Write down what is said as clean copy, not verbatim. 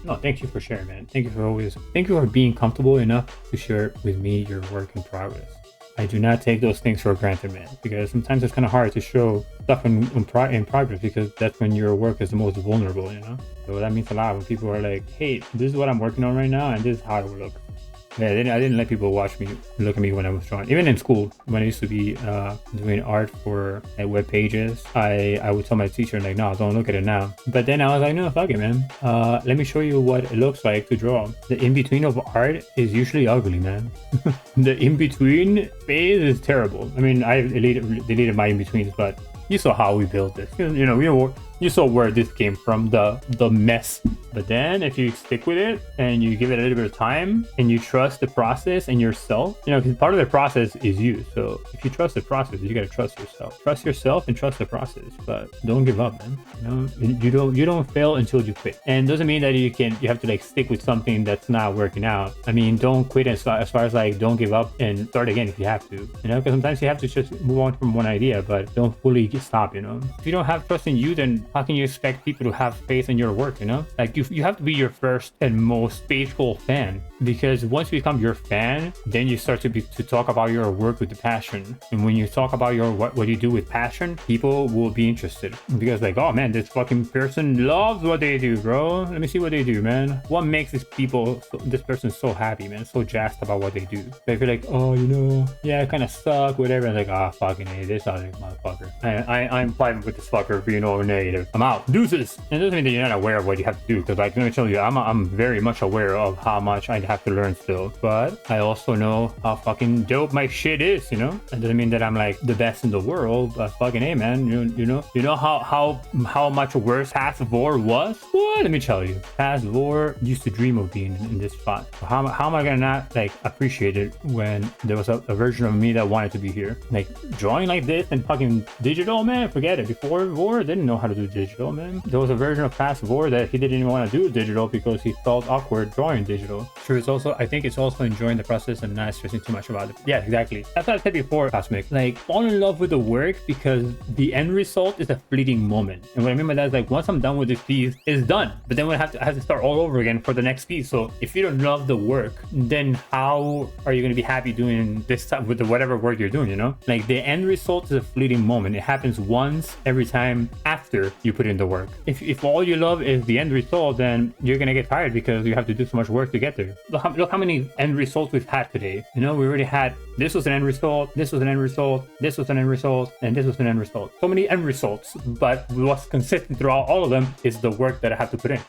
No, thank you for sharing, man. Thank you for being comfortable enough to share with me your work in progress. I do not take those things for granted, man, because sometimes it's kind of hard to show stuff in progress because that's when your work is the most vulnerable, you know? So that means a lot when people are like, hey, this is what I'm working on right now and this is how it will look. Yeah, I didn't let people watch me, look at me when I was drawing. Even in school, when I used to be doing art for web pages, I would tell my teacher like, no, don't look at it now. But then I was like, no, fuck it, man. Let me show you what it looks like to draw. The in between of art is usually ugly, man. The in between phase is terrible. I mean, I deleted my in betweens, but you saw how we built this. You saw where this came from, the mess. But then if you stick with it and you give it a little bit of time and you trust the process and yourself, because part of the process is you. So if you trust the process, you gotta trust yourself. Trust yourself and trust the process. But don't give up, man. You don't fail until you quit. And doesn't mean that you have to like stick with something that's not working out. I mean, don't quit as far as like don't give up and start again if you have to. Because sometimes you have to just move on from one idea, but don't fully stop. If you don't have trust in you, then how can you expect people to have faith in your work? Like you have to be your first and most faithful fan, because once you become your fan, then you start to talk about your work with the passion. And when you talk about what you do with passion, people will be interested, because like, oh man, this fucking person loves what they do, bro. Let me see what they do, man. What makes this person so happy, man, so jazzed about what they do? They feel like, oh, yeah, it kind of suck, whatever. And like, ah, fucking hey, this other motherfucker. I'm fighting with this fucker being all negative. I'm out. Deuces. And it doesn't mean that you're not aware of what you have to do, because like, let me tell you, I'm very much aware of how much I have to learn still. But I also know how fucking dope my shit is, It doesn't mean that I'm like the best in the world, but fucking hey, man, you know how much worse past Vor was? What? Let me tell you. Past Vor used to dream of being in this spot. How am I gonna not like appreciate it when there was a version of me that wanted to be here? Like drawing like this and fucking digital, man, forget it. Before Vor didn't know how to do digital, man. There was a version of past Vor that he didn't even want to do digital because he felt awkward drawing digital. Sure, I think it's also enjoying the process and not stressing too much about it. Yeah, exactly. That's what I said before, Cosmic. Like, fall in love with the work because the end result is a fleeting moment. And what I mean by that is like, once I'm done with this piece, it's done. But then I have to start all over again for the next piece. So if you don't love the work, then how are you going to be happy doing this time with whatever work you're doing, Like, the end result is a fleeting moment. It happens once every time after you put in the work. If all you love is the end result, then you're going to get tired because you have to do so much work to get there. Look how many end results we've had today. We already had this was an end result, this was an end result, this was an end result, and this was an end result. So many end results, but what's consistent throughout all of them is the work that I have to put in.